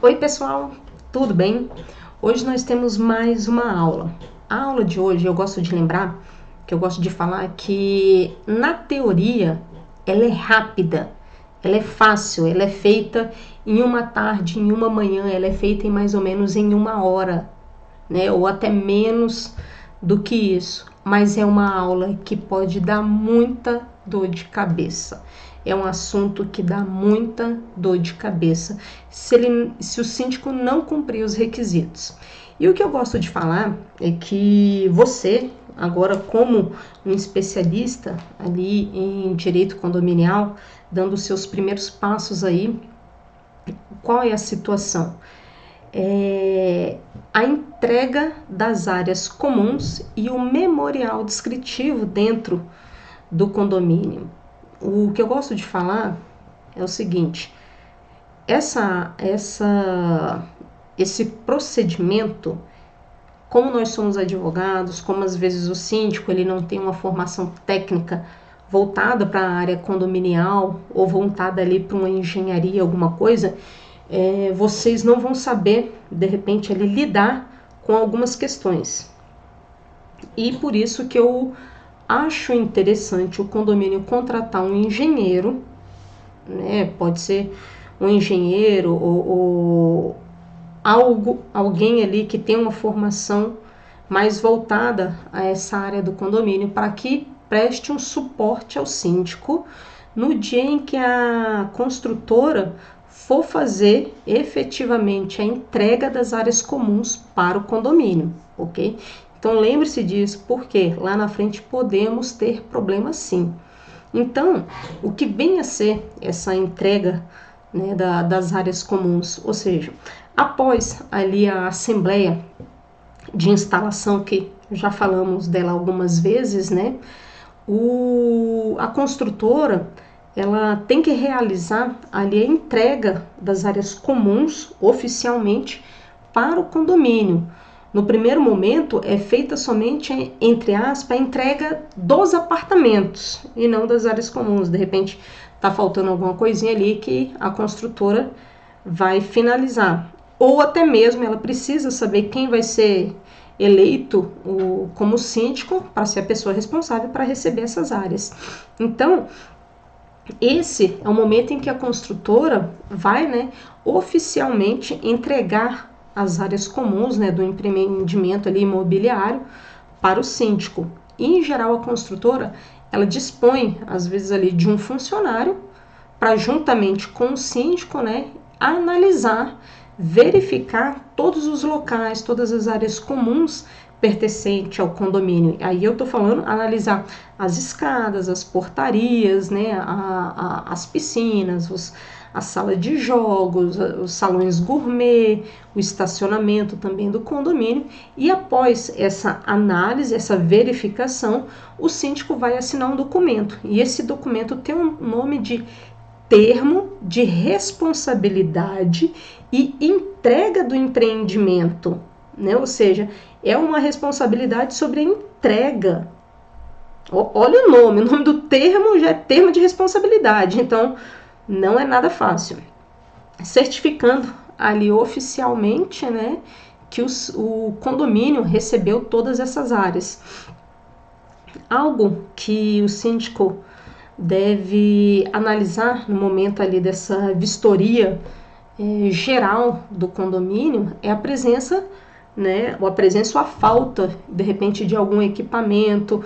Oi pessoal, tudo bem? Hoje nós temos mais uma aula. A aula de hoje eu gosto de lembrar, que eu gosto de falar que na teoria ela é rápida, ela é fácil, ela é feita em uma tarde, em uma manhã, ela é feita em mais ou menos em uma hora, né? Ou até menos do que isso. Mas é uma aula que pode dar muita dor de cabeça. É um assunto que dá muita dor de cabeça se o síndico não cumprir os requisitos. E o que eu gosto de falar é que você, agora como um especialista ali em direito condominial, dando os seus primeiros passos aí, qual é a situação? A entrega das áreas comuns e o memorial descritivo dentro do condomínio. O que eu gosto de falar é o seguinte: esse procedimento, como nós somos advogados, como às vezes o síndico ele não tem uma formação técnica voltada para a área condominial ou voltada ali para uma engenharia, alguma coisa, vocês não vão saber, de repente, ali, lidar com algumas questões. E por isso que eu acho interessante o condomínio contratar um engenheiro, né? Pode ser um engenheiro ou alguém ali que tem uma formação mais voltada a essa área do condomínio, para que preste um suporte ao síndico no dia em que a construtora for fazer efetivamente a entrega das áreas comuns para o condomínio, ok? Então lembre-se disso, porque lá na frente podemos ter problemas sim. Então, o que vem a ser essa entrega, né, das áreas comuns, ou seja, após ali a assembleia de instalação, que já falamos dela algumas vezes, né, a construtora ela tem que realizar ali a entrega das áreas comuns oficialmente para o condomínio. No primeiro momento é feita somente, entre aspas, a entrega dos apartamentos e não das áreas comuns. De repente está faltando alguma coisinha ali que a construtora vai finalizar. Ou até mesmo ela precisa saber quem vai ser eleito como síndico para ser a pessoa responsável para receber essas áreas. Então, esse é o momento em que a construtora vai, né, oficialmente entregar as áreas comuns, né, do empreendimento ali imobiliário para o síndico. E, em geral, a construtora ela dispõe, às vezes, ali de um funcionário para, juntamente com o síndico, né, analisar, verificar todos os locais, todas as áreas comuns pertencente ao condomínio. Aí eu tô falando analisar as escadas, as portarias, né, as piscinas, a sala de jogos, os salões gourmet, o estacionamento também do condomínio. E após essa análise, essa verificação, o síndico vai assinar um documento. E esse documento tem um nome de termo de responsabilidade e entrega do empreendimento, né? Ou seja, é uma responsabilidade sobre a entrega. Olha o nome do termo já é termo de responsabilidade, então não é nada fácil. Certificando ali oficialmente, né, que o condomínio recebeu todas essas áreas. Algo que o síndico deve analisar no momento ali dessa vistoria geral do condomínio é a presença, né, ou a presença ou a falta, de repente, de algum equipamento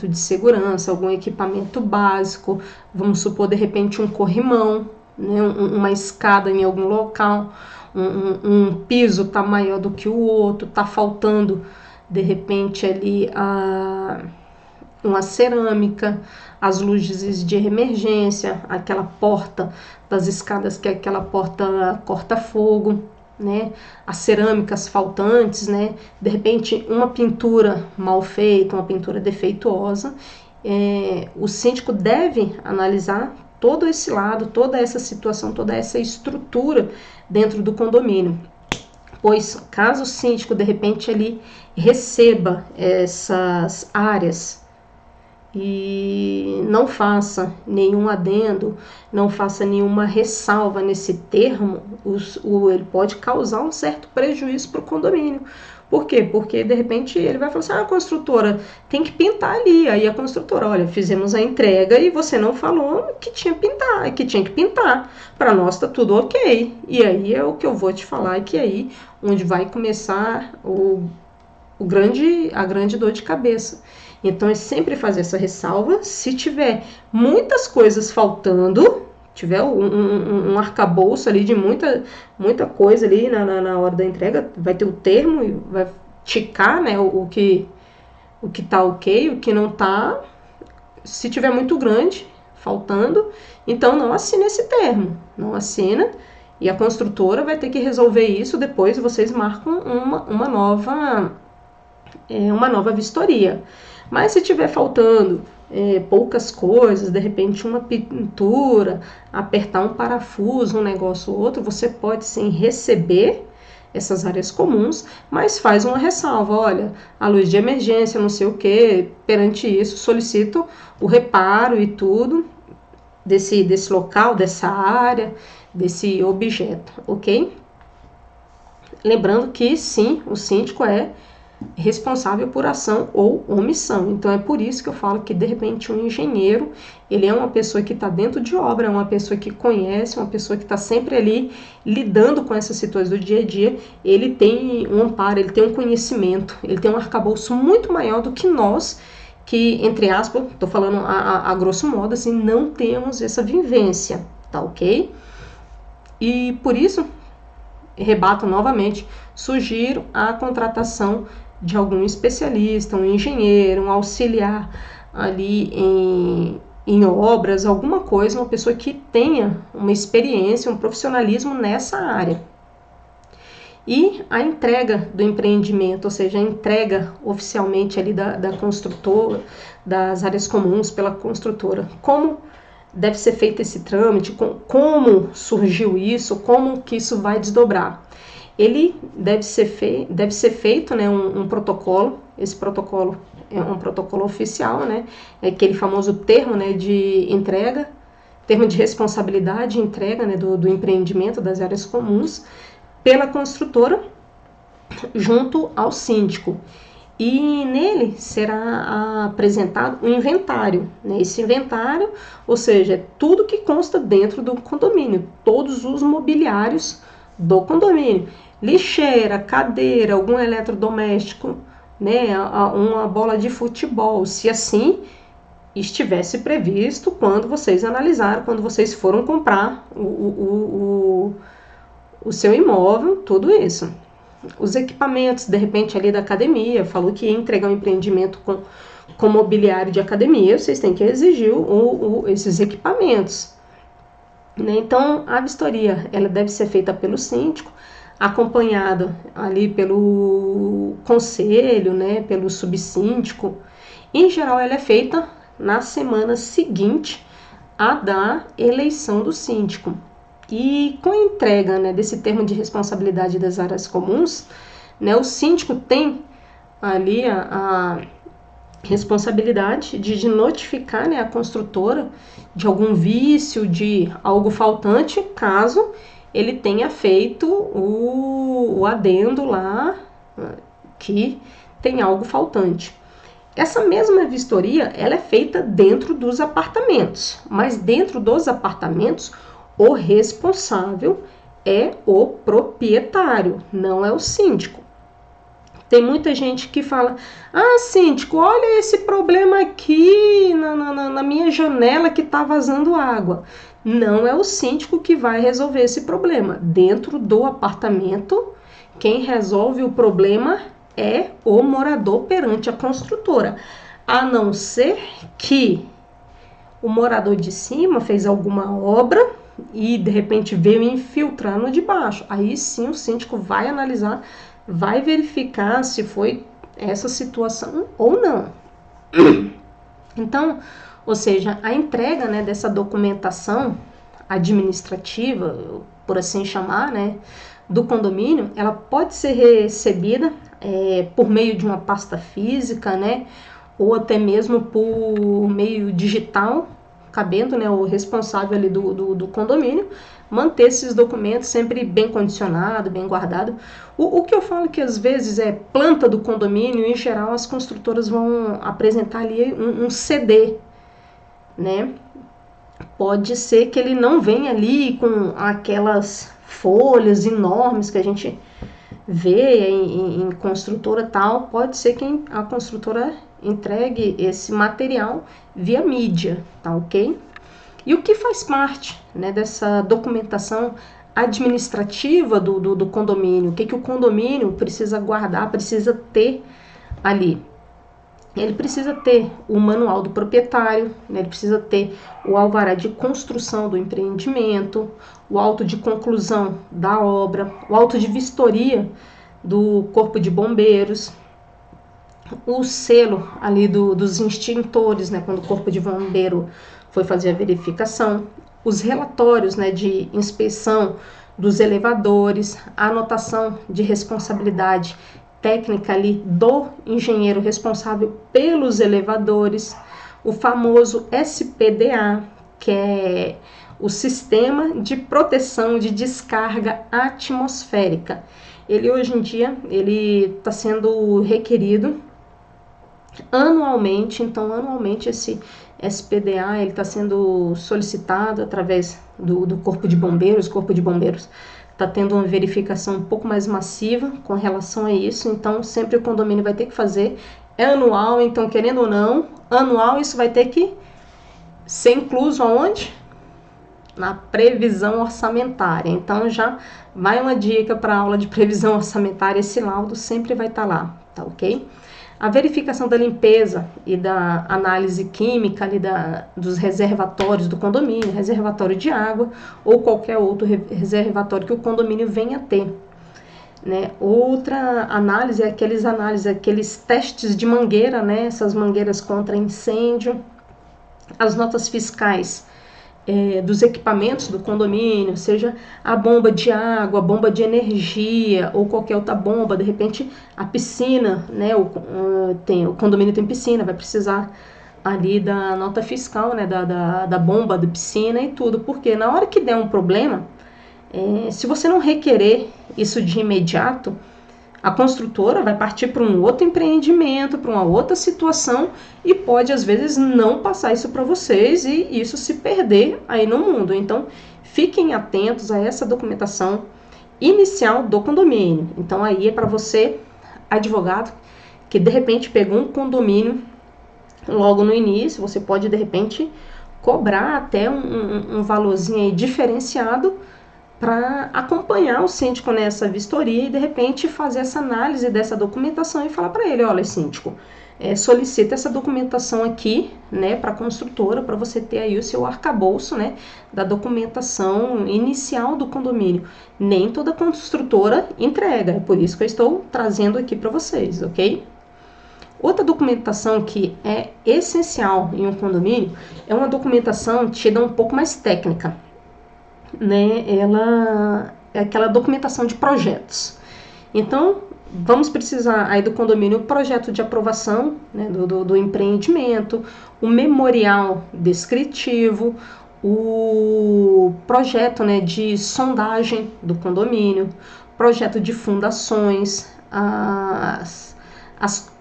de segurança, algum equipamento básico, vamos supor, de repente, um corrimão, né, uma escada em algum local, um piso tá maior do que o outro, tá faltando, de repente, ali uma cerâmica, as luzes de emergência, aquela porta das escadas que é aquela porta corta-fogo, né? As cerâmicas faltantes, né? De repente uma pintura mal feita, uma pintura defeituosa. O síndico deve analisar todo esse lado, toda essa situação, toda essa estrutura dentro do condomínio. Pois caso o síndico de repente ele receba essas áreas e não faça nenhum adendo, não faça nenhuma ressalva nesse termo, ele pode causar um certo prejuízo para o condomínio. Por quê? Porque de repente ele vai falar assim, a construtora tem que pintar ali. Aí a construtora, olha, fizemos a entrega e você não falou que tinha que pintar. Para nós tá tudo ok. E aí é o que eu vou te falar, que aí onde vai começar a grande dor de cabeça. Então é sempre fazer essa ressalva. Se tiver muitas coisas faltando, tiver um arcabouço ali de muita coisa ali na hora da entrega, vai ter o termo e vai ticar, né, o que tá ok, o que não tá. Se tiver muito grande, faltando, então não assina esse termo, não assina, e a construtora vai ter que resolver isso, depois vocês marcam uma nova vistoria. Mas se tiver faltando poucas coisas, de repente uma pintura, apertar um parafuso, um negócio ou outro, você pode sim receber essas áreas comuns, mas faz uma ressalva, olha, a luz de emergência, não sei o que, perante isso solicito o reparo e tudo desse local, dessa área, desse objeto, ok? Lembrando que sim, o síndico é responsável por ação ou omissão. Então é por isso que eu falo que de repente um engenheiro, ele é uma pessoa que está dentro de obra, é uma pessoa que conhece, uma pessoa que está sempre ali lidando com essas situações do dia a dia, ele tem um amparo, ele tem um conhecimento, ele tem um arcabouço muito maior do que nós, que, entre aspas, estou falando a grosso modo, assim, não temos essa vivência, tá ok? E por isso, rebato novamente, sugiro a contratação de algum especialista, um engenheiro, um auxiliar ali em obras, alguma coisa, uma pessoa que tenha uma experiência, um profissionalismo nessa área. E a entrega do empreendimento, ou seja, a entrega oficialmente ali da construtora, das áreas comuns pela construtora. Como deve ser feito esse trâmite, como surgiu isso, como que isso vai desdobrar. Ele deve ser feito, né, um protocolo. Esse protocolo é um protocolo oficial, né, é aquele famoso termo, né, de entrega, termo de responsabilidade de entrega, né, do empreendimento das áreas comuns pela construtora junto ao síndico. E nele será apresentado um inventário, né? Esse inventário, ou seja, é tudo que consta dentro do condomínio, todos os mobiliários do condomínio, lixeira, cadeira, algum eletrodoméstico, né? Uma bola de futebol, se assim estivesse previsto quando vocês analisaram, quando vocês foram comprar o seu imóvel, tudo isso. Os equipamentos, de repente, ali da academia, falou que ia entregar um empreendimento com mobiliário de academia, vocês têm que exigir esses equipamentos. Né? Então, a vistoria, ela deve ser feita pelo síndico, acompanhada ali pelo conselho, né, pelo subsíndico. Em geral, ela é feita na semana seguinte à da eleição do síndico. E com a entrega, né, desse termo de responsabilidade das áreas comuns, né, o síndico tem ali a responsabilidade de notificar, né, a construtora de algum vício, de algo faltante, caso ele tenha feito o adendo lá que tem algo faltante. Essa mesma vistoria, ela é feita dentro dos apartamentos, mas dentro dos apartamentos o responsável é o proprietário, não é o síndico. Tem muita gente que fala, síndico, olha esse problema aqui na minha janela que está vazando água. Não é o síndico que vai resolver esse problema. Dentro do apartamento, quem resolve o problema é o morador perante a construtora. A não ser que o morador de cima fez alguma obra e de repente veio infiltrar no de baixo. Aí sim o síndico vai analisar, vai verificar se foi essa situação ou não. Então, ou seja, a entrega, né, dessa documentação administrativa, por assim chamar, né, do condomínio, ela pode ser recebida por meio de uma pasta física, né, ou até mesmo por meio digital, cabendo, né, o responsável ali do condomínio, manter esses documentos sempre bem condicionado, bem guardado. O que eu falo que às vezes é planta do condomínio, em geral as construtoras vão apresentar ali um CD, né? Pode ser que ele não venha ali com aquelas folhas enormes que a gente vê em construtora tal, pode ser que a construtora entregue esse material via mídia, tá ok? E o que faz parte, né, dessa documentação administrativa do condomínio? O que o condomínio precisa guardar, precisa ter ali? Ele precisa ter o manual do proprietário, né, ele precisa ter o alvará de construção do empreendimento, o auto de conclusão da obra, o auto de vistoria do corpo de bombeiros, o selo ali dos extintores, né, quando o corpo de bombeiro foi fazer a verificação, os relatórios, né, de inspeção dos elevadores, a anotação de responsabilidade técnica ali do engenheiro responsável pelos elevadores, o famoso SPDA, que é o Sistema de Proteção de Descarga Atmosférica. Ele hoje em dia ele está sendo requerido anualmente, então anualmente esse SPDA ele está sendo solicitado através do Corpo de Bombeiros. O Corpo de Bombeiros está tendo uma verificação um pouco mais massiva com relação a isso, então sempre o condomínio vai ter que fazer, é anual, então querendo ou não, anual isso vai ter que ser incluso aonde? Na previsão orçamentária. Então já vai uma dica para a aula de previsão orçamentária, esse laudo sempre vai estar lá, tá ok? A verificação da limpeza e da análise química ali dos reservatórios do condomínio, reservatório de água ou qualquer outro reservatório que o condomínio venha a ter. Né? Outra análise é aqueles testes de mangueira, né? Essas mangueiras contra incêndio, as notas fiscais dos equipamentos do condomínio, seja a bomba de água, a bomba de energia ou qualquer outra bomba, de repente a piscina, né, o condomínio tem piscina, vai precisar ali da nota fiscal, né, da bomba da piscina e tudo, porque na hora que der um problema, se você não requerer isso de imediato, a construtora vai partir para um outro empreendimento, para uma outra situação e pode, às vezes, não passar isso para vocês e isso se perder aí no mundo. Então, fiquem atentos a essa documentação inicial do condomínio. Então, aí é para você, advogado, que de repente pegou um condomínio logo no início, você pode, de repente, cobrar até um valorzinho aí diferenciado para acompanhar o síndico nessa vistoria e, de repente, fazer essa análise dessa documentação e falar para ele, olha, síndico, solicita essa documentação aqui, né, para a construtora, para você ter aí o seu arcabouço, né, da documentação inicial do condomínio. Nem toda construtora entrega, é por isso que eu estou trazendo aqui para vocês, ok? Outra documentação que é essencial em um condomínio é uma documentação tida um pouco mais técnica, né? Ela é aquela documentação de projetos. Então, vamos precisar aí do condomínio o projeto de aprovação, né, do empreendimento, o memorial descritivo, o projeto, né, de sondagem do condomínio, projeto de fundações, as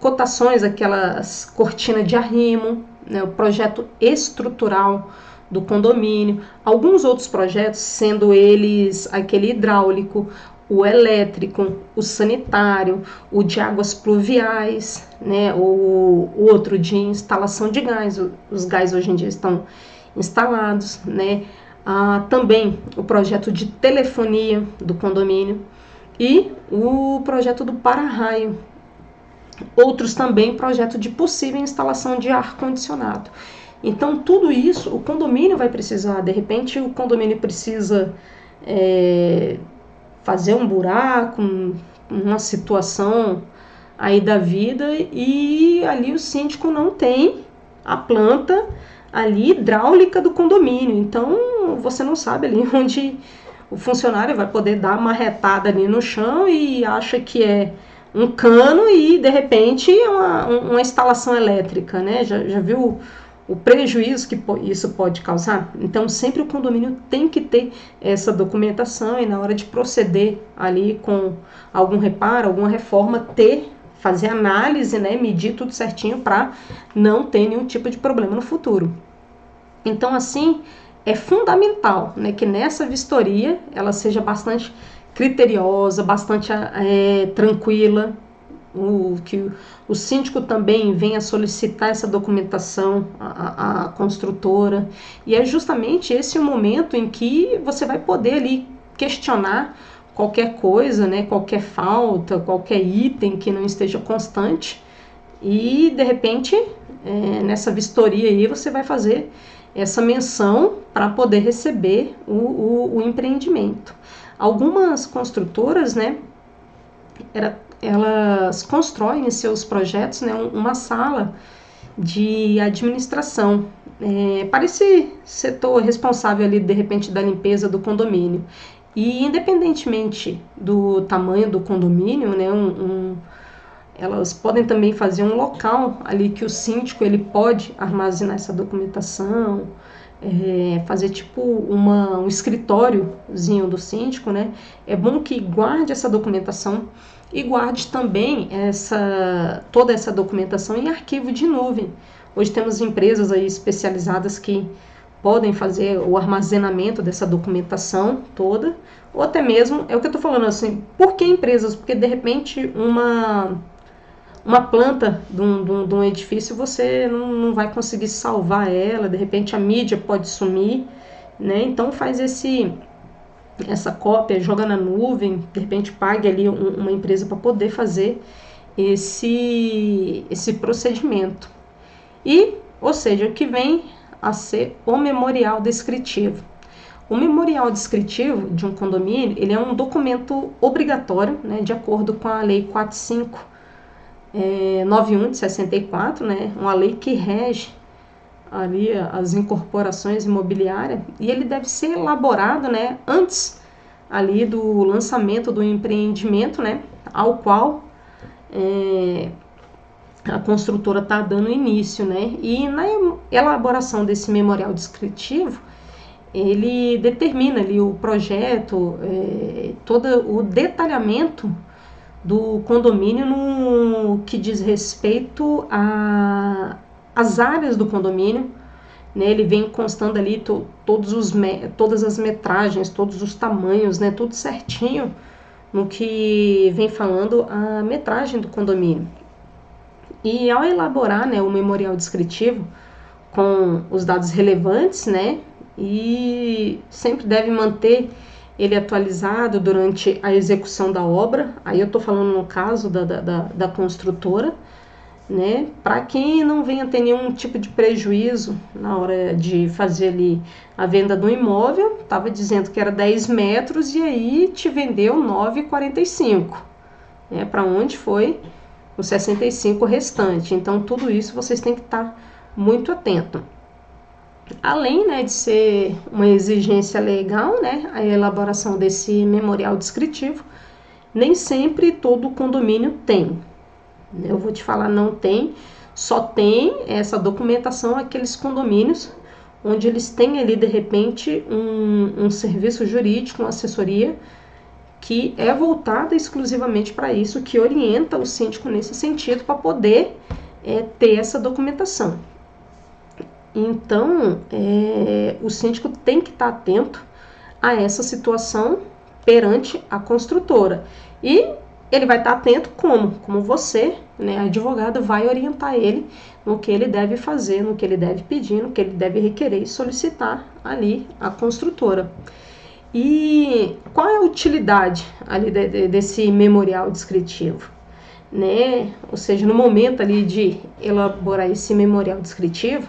cotações, aquelas cortinas de arrimo, né, o projeto estrutural do condomínio, alguns outros projetos, sendo eles aquele hidráulico, o elétrico, o sanitário, o de águas pluviais, né, o outro de instalação de gás, os gás hoje em dia estão instalados, né, também o projeto de telefonia do condomínio e o projeto do para-raio, outros também projeto de possível instalação de ar-condicionado. Então, tudo isso, o condomínio vai precisar, de repente o condomínio precisa fazer um buraco, uma situação aí da vida e ali o síndico não tem a planta ali hidráulica do condomínio. Então, você não sabe ali onde o funcionário vai poder dar uma retada ali no chão e acha que é um cano e de repente uma instalação elétrica, né? Já viu o prejuízo que isso pode causar? Então sempre o condomínio tem que ter essa documentação e na hora de proceder ali com algum reparo, alguma reforma, fazer análise, né? Medir tudo certinho para não ter nenhum tipo de problema no futuro. Então assim, é fundamental, né, que nessa vistoria ela seja bastante criteriosa, bastante tranquila, que o síndico também venha solicitar essa documentação à construtora, e é justamente esse o momento em que você vai poder ali questionar qualquer coisa, né, qualquer falta, qualquer item que não esteja constante, e de repente nessa vistoria aí você vai fazer essa menção para poder receber o empreendimento. Algumas construtoras, né, elas constroem em seus projetos, né, uma sala de administração para esse setor responsável ali, de repente, da limpeza do condomínio. E independentemente do tamanho do condomínio, né, elas podem também fazer um local ali que o síndico ele pode armazenar essa documentação, fazer tipo um escritóriozinho do síndico, né? É bom que guarde essa documentação e guarde também toda essa documentação em arquivo de nuvem. Hoje temos empresas aí especializadas que podem fazer o armazenamento dessa documentação toda, ou até mesmo, é o que eu estou falando assim, por que empresas? Porque de repente uma planta de um edifício você não vai conseguir salvar ela, de repente a mídia pode sumir, né? Então faz essa cópia, joga na nuvem, de repente pague ali uma empresa para poder fazer esse procedimento. E, ou seja, o que vem a ser o memorial descritivo. O memorial descritivo de um condomínio, ele é um documento obrigatório, né, de acordo com a Lei 4591 de 64, né, uma lei que rege ali as incorporações imobiliárias, e ele deve ser elaborado, né, antes ali do lançamento do empreendimento, né, ao qual a construtora está dando início, né, e na elaboração desse memorial descritivo, ele determina ali o projeto, todo o detalhamento do condomínio no que diz respeito às áreas do condomínio, né? Ele vem constando ali todas as metragens, todos os tamanhos, né? Tudo certinho no que vem falando a metragem do condomínio. E ao elaborar, né, o memorial descritivo com os dados relevantes, né, e sempre deve manter ele atualizado durante a execução da obra. Aí eu estou falando no caso da construtora, né, para que não venha ter nenhum tipo de prejuízo na hora de fazer ali a venda do imóvel. Estava dizendo que era 10 metros e aí te vendeu 9,45, né, para onde foi os 65 restante. Então tudo isso vocês têm que estar muito atento. Além, né, de ser uma exigência legal, né, a elaboração desse memorial descritivo, nem sempre todo condomínio tem. Eu vou te falar, não tem, só tem essa documentação aqueles condomínios onde eles têm ali, de repente, um serviço jurídico, uma assessoria, que é voltada exclusivamente para isso, que orienta o síndico nesse sentido, para poder ter essa documentação. Então, o síndico tem que estar atento a essa situação perante a construtora. E ele vai estar atento como você, né, advogado, vai orientar ele no que ele deve fazer, no que ele deve pedir, no que ele deve requerer e solicitar ali a construtora. E qual é a utilidade ali desse memorial descritivo? Né? Ou seja, no momento ali de elaborar esse memorial descritivo,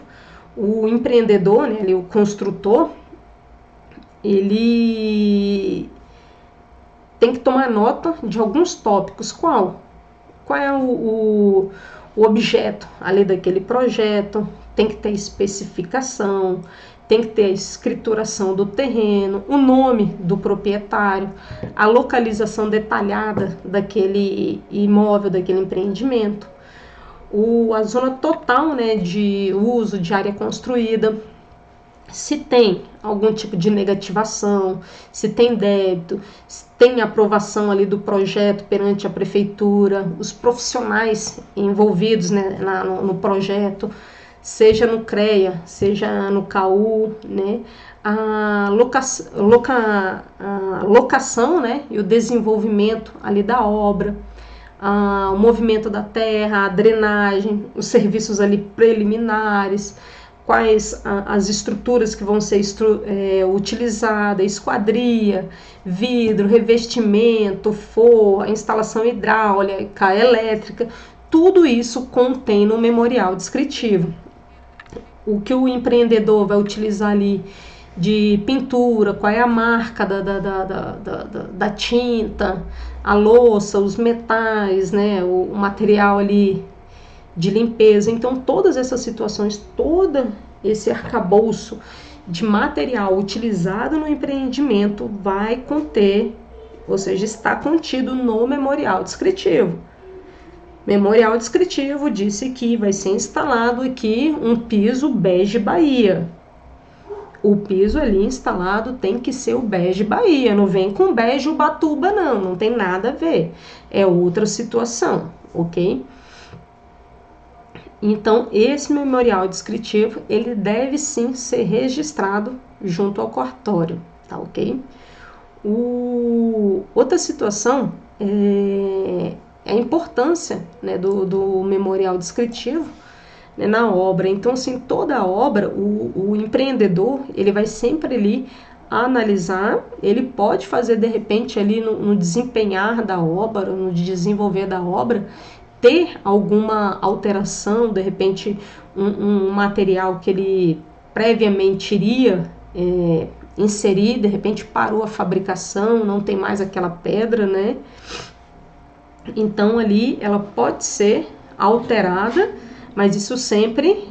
o empreendedor, né, ali, o construtor, ele tem que tomar nota de alguns tópicos. Qual é o objeto ali daquele projeto? Tem que ter especificação, tem que ter a escrituração do terreno, o nome do proprietário, a localização detalhada daquele imóvel, daquele empreendimento, a zona total, né, de uso de área construída, se tem algum tipo de negativação, se tem débito, se tem aprovação ali do projeto perante a prefeitura, os profissionais envolvidos, né, no projeto, seja no CREA, seja no CAU, né, a locação, né, e o desenvolvimento ali da obra, o movimento da terra, a drenagem, os serviços ali preliminares, quais as estruturas que vão ser utilizadas, esquadria, vidro, revestimento, forro, instalação hidráulica, elétrica, tudo isso contém no memorial descritivo. O que o empreendedor vai utilizar ali de pintura, qual é a marca da tinta, a louça, os metais, né, o material ali de limpeza. Então, todas essas situações, todo esse arcabouço de material utilizado no empreendimento vai conter, ou seja, está contido no memorial descritivo. Memorial descritivo disse que vai ser instalado aqui um piso bege Bahia. O piso ali instalado tem que ser o bege Bahia, não vem com bege Ubatuba não tem nada a ver, é outra situação, ok? Então, esse memorial descritivo, ele deve sim ser registrado junto ao cartório, tá ok? Outra situação é a importância, né, do memorial descritivo, né, na obra. Então, assim, toda a obra, o empreendedor, ele vai sempre ali analisar, ele pode fazer, de repente, ali no desempenhar da obra, no desenvolver da obra, ter alguma alteração, de repente um material que ele previamente iria inserir, de repente parou a fabricação, não tem mais aquela pedra, né? Então ali ela pode ser alterada, mas isso sempre,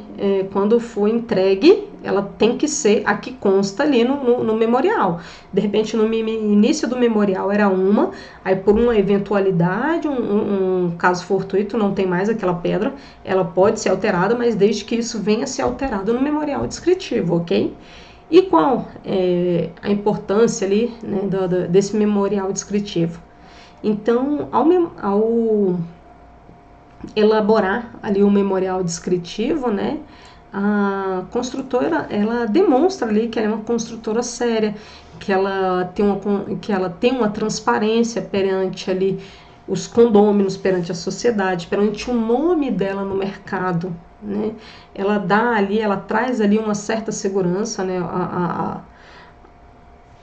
quando for entregue, ela tem que ser a que consta ali no memorial. De repente, no início do memorial era uma, aí por uma eventualidade, um caso fortuito, não tem mais aquela pedra, ela pode ser alterada, mas desde que isso venha a ser alterado no memorial descritivo, ok? E qual é a importância ali, né, desse memorial descritivo? Então, ao elaborar ali o memorial descritivo, né, a construtora, ela demonstra ali que ela é uma construtora séria, que ela tem uma transparência perante ali os condôminos, perante a sociedade, perante o nome dela no mercado, né? Ela dá ali, ela traz ali uma certa segurança, né,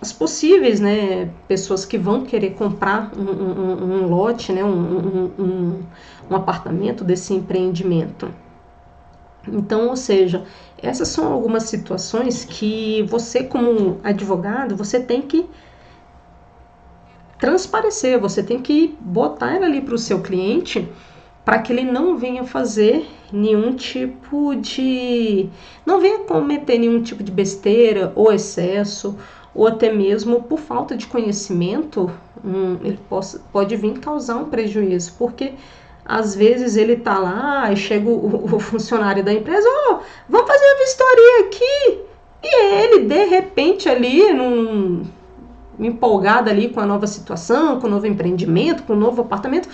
as possíveis, né, pessoas que vão querer comprar um lote, né, um apartamento desse empreendimento. Então, ou seja, essas são algumas situações que você, como advogado, você tem que transparecer, você tem que botar ela ali para o seu cliente, para que ele não venha fazer nenhum tipo de... não venha cometer nenhum tipo de besteira ou excesso, ou até mesmo por falta de conhecimento, ele pode vir causar um prejuízo, porque às vezes ele tá lá e chega o funcionário da empresa, vamos fazer uma vistoria aqui, e ele de repente ali, empolgado ali com a nova situação, com o novo empreendimento, com o novo apartamento,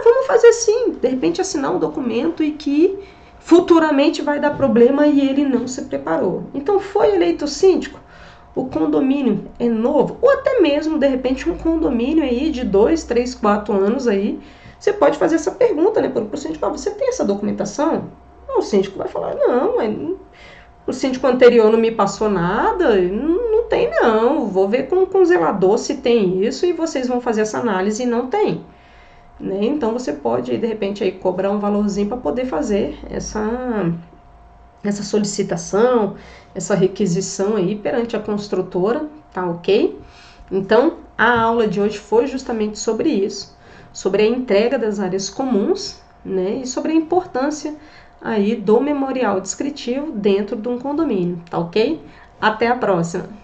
vamos fazer sim, de repente assinar um documento e que futuramente vai dar problema e ele não se preparou. Então foi eleito síndico, o condomínio é novo, ou até mesmo, de repente, um condomínio aí de 2, 3, 4 anos aí, você pode fazer essa pergunta, né, para o síndico, você tem essa documentação? O síndico vai falar, não, o síndico anterior não me passou nada, não tem não, vou ver com o zelador se tem isso e vocês vão fazer essa análise e não tem. Né? Então você pode, de repente, aí, cobrar um valorzinho para poder fazer essa solicitação, essa requisição aí perante a construtora, tá ok? Então, a aula de hoje foi justamente sobre isso, sobre a entrega das áreas comuns, né, e sobre a importância aí do memorial descritivo dentro de um condomínio, tá ok? Até a próxima!